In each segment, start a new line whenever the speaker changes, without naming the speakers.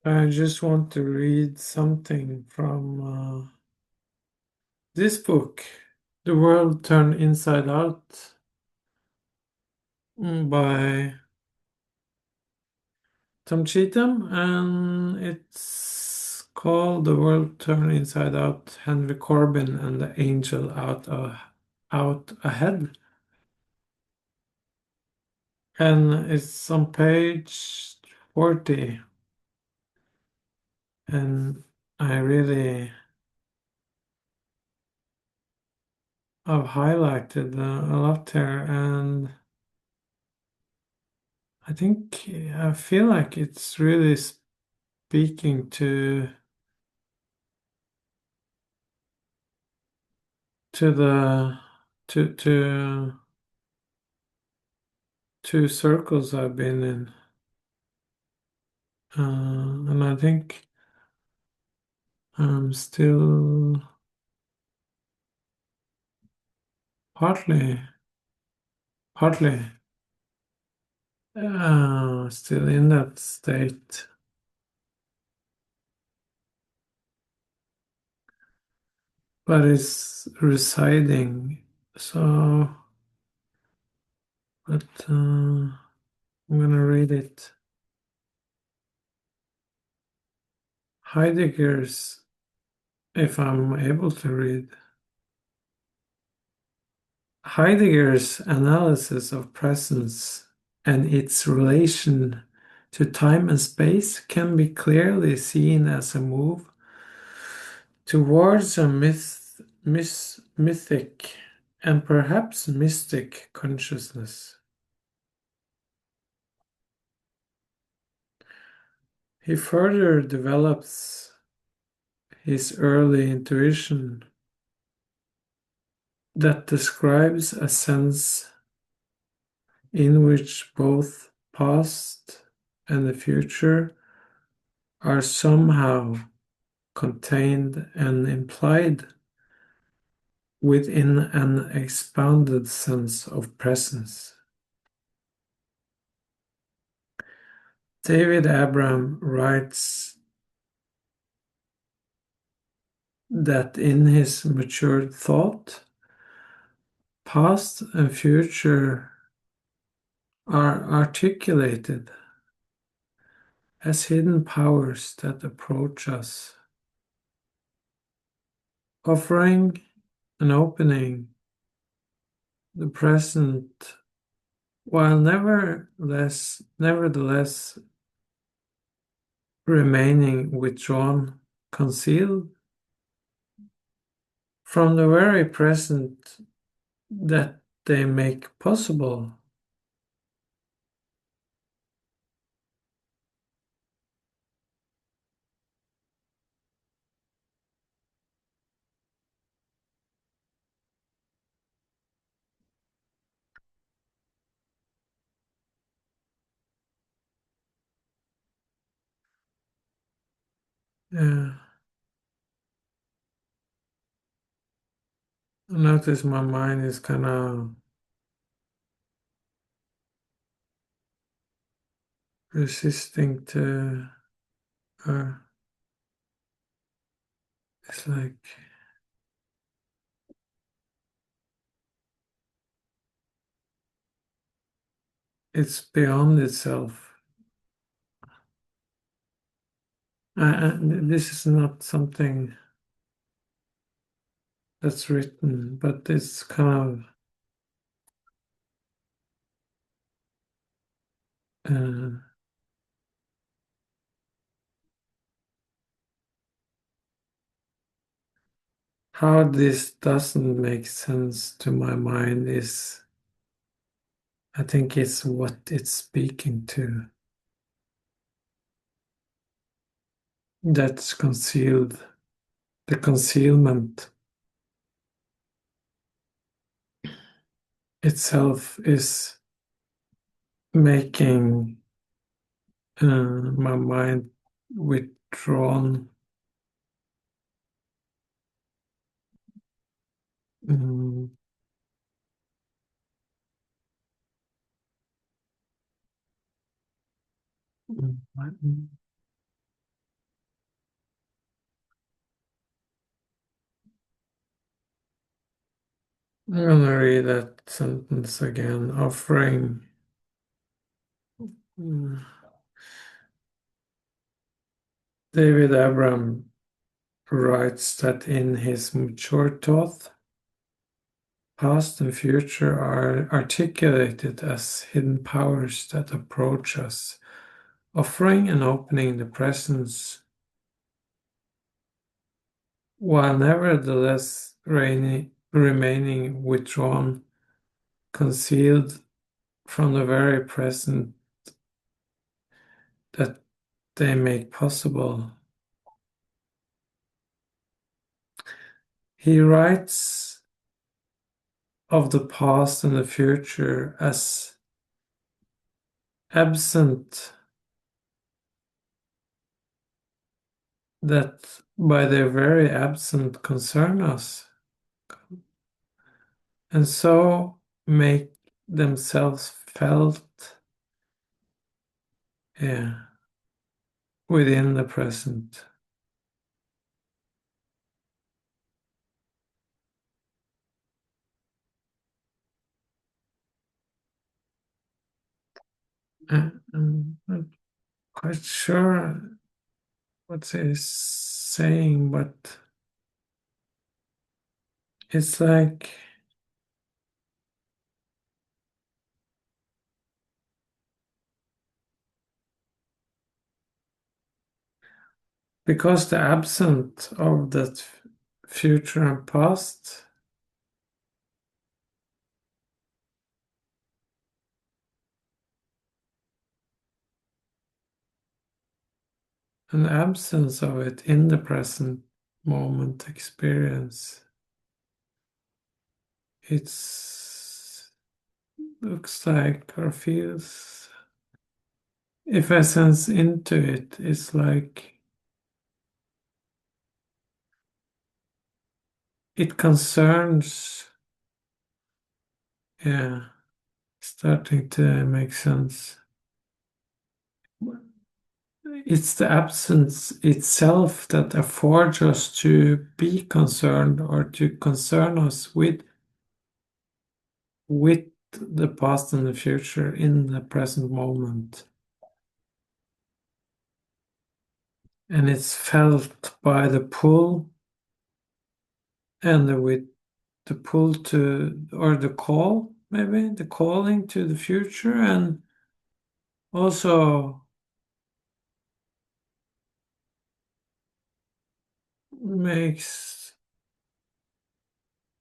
I just want to read something from this book, The World Turned Inside Out, by Tom Cheetham, and it's called The World Turned Inside Out, Henry Corbin and the Angel Out Ahead. And it's on page 40, and I really have highlighted a lot there, and I feel like it's really speaking to the to two circles I've been in, and I think I'm still partly partly still in that state, but it's residing. So, but I'm gonna read it. Heidegger's, if I'm able to read, Heidegger's analysis of presence and its relation to time and space can be clearly seen as a move towards a mythic and perhaps mystic consciousness. He further develops his early intuition that describes a sense in which both past and the future are somehow contained and implied within an expounded sense of presence. David Abram writes that in his matured thought, past and future are articulated as hidden powers that approach us, offering an opening, the present, while nevertheless remaining withdrawn, concealed from the very present that they make possible. Yeah. I notice my mind is kind of resisting to, uh, it's like it's beyond itself. This is not something that's written, but it's kind of how this doesn't make sense to my mind is, I think it's what it's speaking to that's concealed. The concealment itself is making my mind withdrawn. mm, mm, I'm gonna read that sentence again. Offering. Mm. David Abram writes that in his mature thought, past and future are articulated as hidden powers that approach us, offering and opening the presence, while nevertheless remaining withdrawn, concealed from the very present that they make possible. He writes of the past and the future as absent, that by their very absence concern us, and so make themselves felt, yeah, within the present. I'm not quite sure what he's saying, but it's like because the absence of that future and past, an absence of it in the present moment experience, it's looks like or feels, if I sense into it, it's like it concerns, yeah, starting to make sense. It's the absence itself that affords us to be concerned or to concern us with the past and the future in the present moment. And it's felt by the pull and with the pull to, or the call, maybe the calling to the future, and also makes,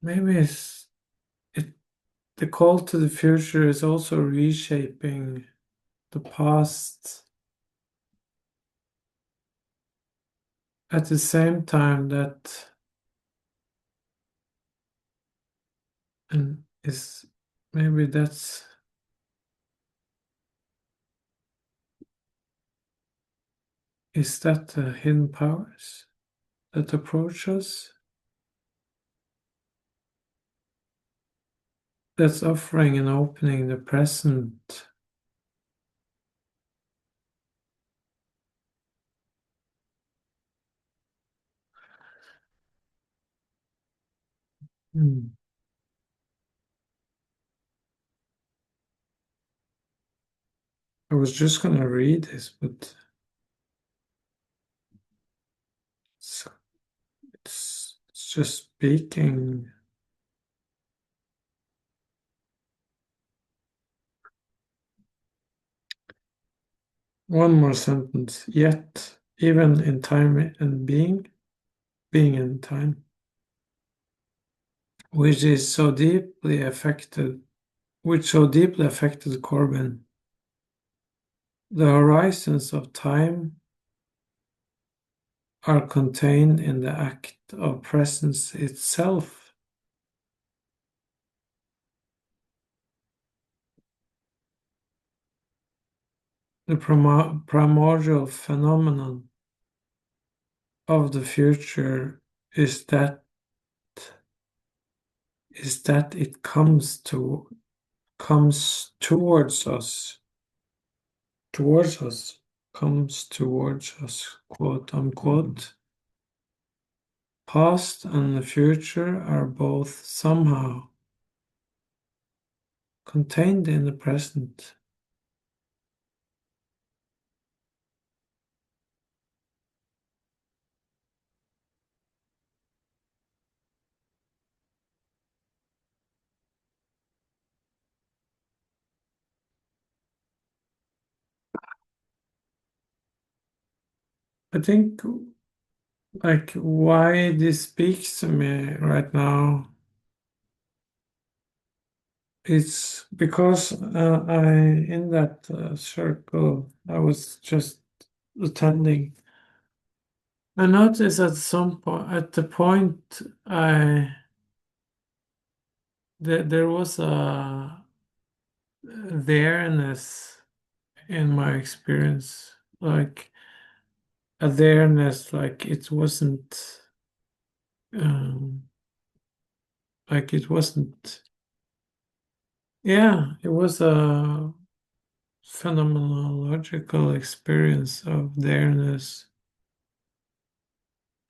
maybe it, the call to the future is also reshaping the past at the same time that, and is, maybe that's, is that the hidden powers that approach us, that's offering and opening the present. Hmm. I was just gonna read this, but it's, it's just speaking. One more sentence. Yet, even in time and being in time, which is so deeply affected, which so deeply affected Corbin, the horizons of time are contained in the act of presence itself. The primordial phenomenon of the future is that it comes towards us, comes towards us, quote unquote. Past and the future are both somehow contained in the present. I think like why this speaks to me right now is because I in that circle I was just attending. I noticed at some point, at the point there was a awareness in my experience, like awareness, like it wasn't, um, like it wasn't. Yeah, it was a phenomenological experience of awareness,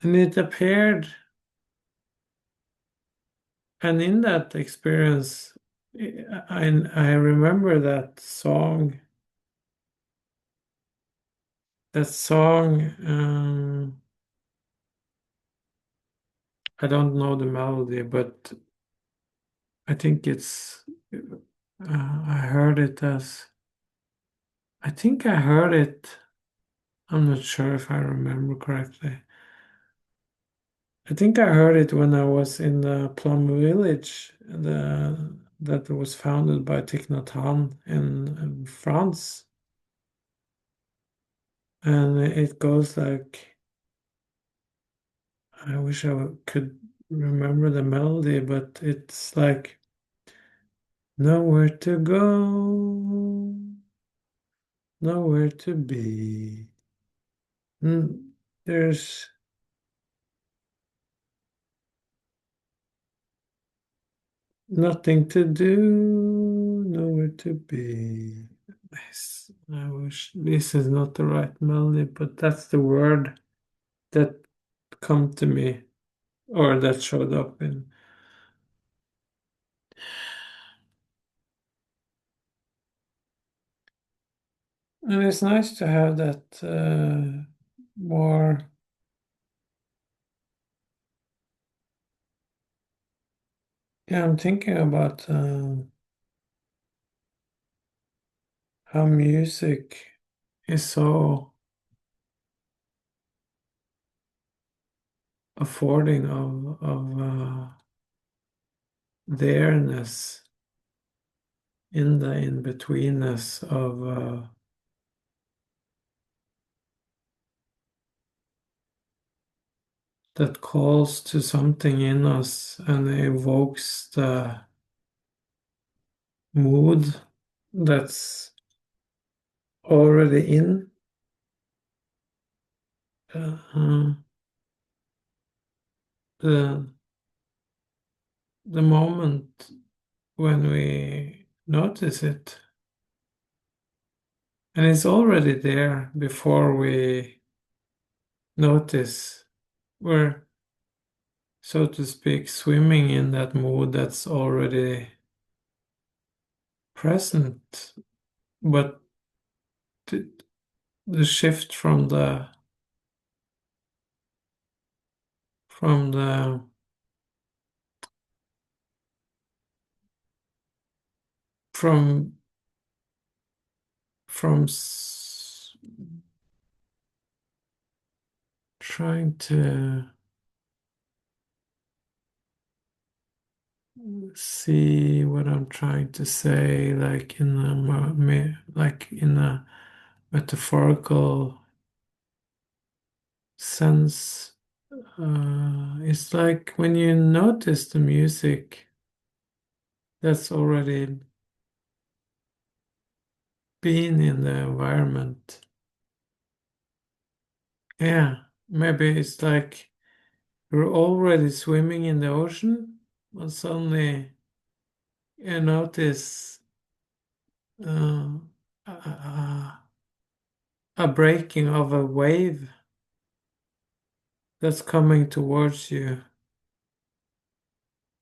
and it appeared. And in that experience, I remember that song. That song, I don't know the melody, but I think I heard it as, I think I heard it. I'm not sure if I remember correctly. I think I heard it when I was in the Plum Village, that was founded by Thich Nhat Hanh in France. And it goes like, I wish I could remember the melody, but it's like, nowhere to go, nowhere to be. There's nothing to do, nowhere to be. I wish this is not the right melody, but that's the word that come to me or that showed up in. And it's nice to have that more. Yeah, I'm thinking about how music is so affording of there-ness in the in-betweenness of that calls to something in us and evokes the mood that's already in uh, the the moment when we notice it, and it's already there before we notice. We're, so to speak, swimming in that mood that's already present, but the, the shift from the from from trying to see what I'm trying to say, like in a like in a metaphorical sense. It's like when you notice the music that's already been in the environment. Yeah, maybe it's like you're already swimming in the ocean, but suddenly you notice uh, a breaking of a wave that's coming towards you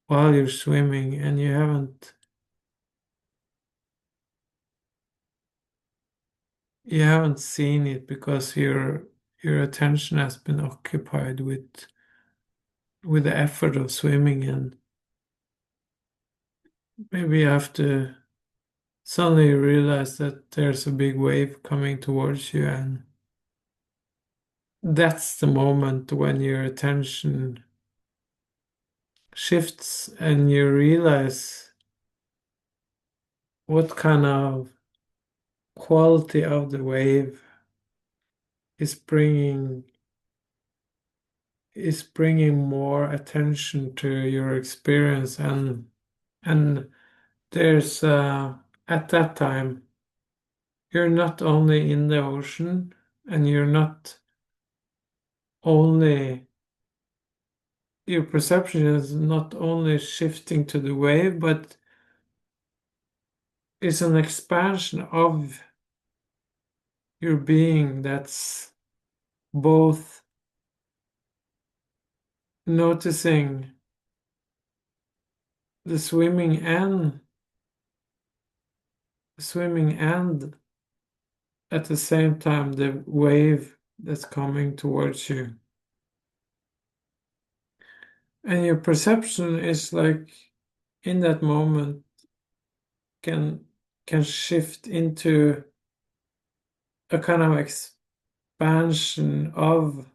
while you're swimming, and you haven't you haven't seen it because your attention has been occupied with the effort of swimming, and maybe you have to suddenly realize that there's a big wave coming towards you, and that's the moment when your attention shifts and you realize what kind of quality of the wave is bringing more attention to your experience, and there's at that time you're not only in the ocean, and you're not only your perception is not only shifting to the wave, but it's an expansion of your being that's both noticing the swimming and at the same time the wave that's coming towards you. And your perception is like in that moment can can shift into a kind of expansion of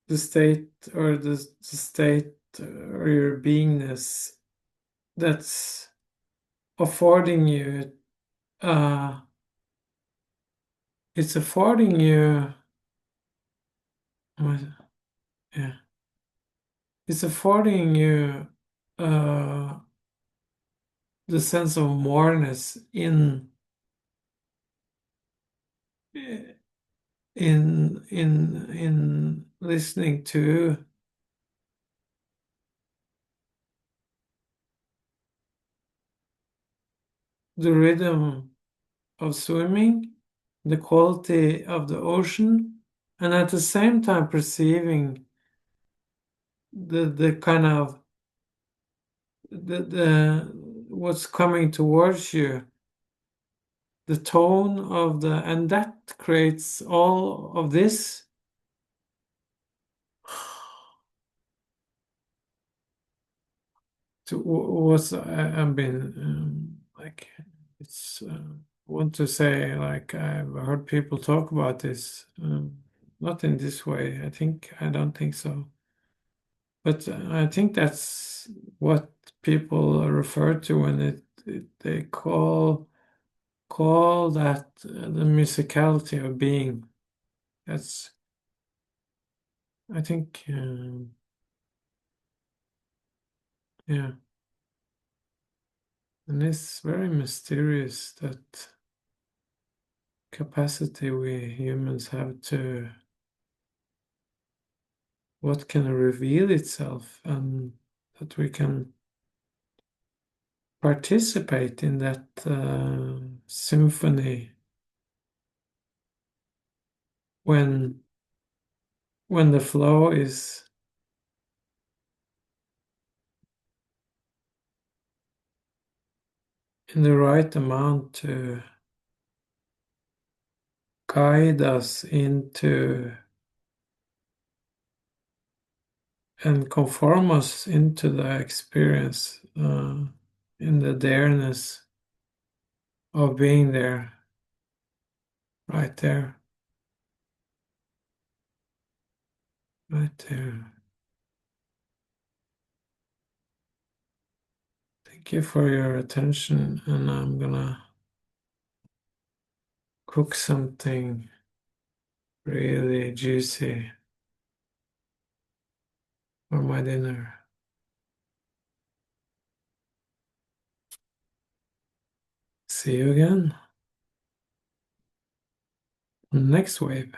the state or the state or your beingness that's affording you uh it's affording you what- yeah it's affording you uh the sense of moreness in listening to the rhythm of swimming, the quality of the ocean, and at the same time perceiving the kind of the what's coming towards you, the tone of the, and that creates all of this. To what's I've been like it's want to say like I've heard people talk about this, not in this way. I don't think so, but I think that's what people refer to when they call that the musicality of being. That's I think yeah, and it's very mysterious that capacity we humans have to what can reveal itself, and that we can participate in that symphony when the flow is in the right amount to guide us into and conform us into the experience, in the dareness of being there, right there, right there. Thank you for your attention, and I'm gonna cook something really juicy for my dinner. See you again next wave.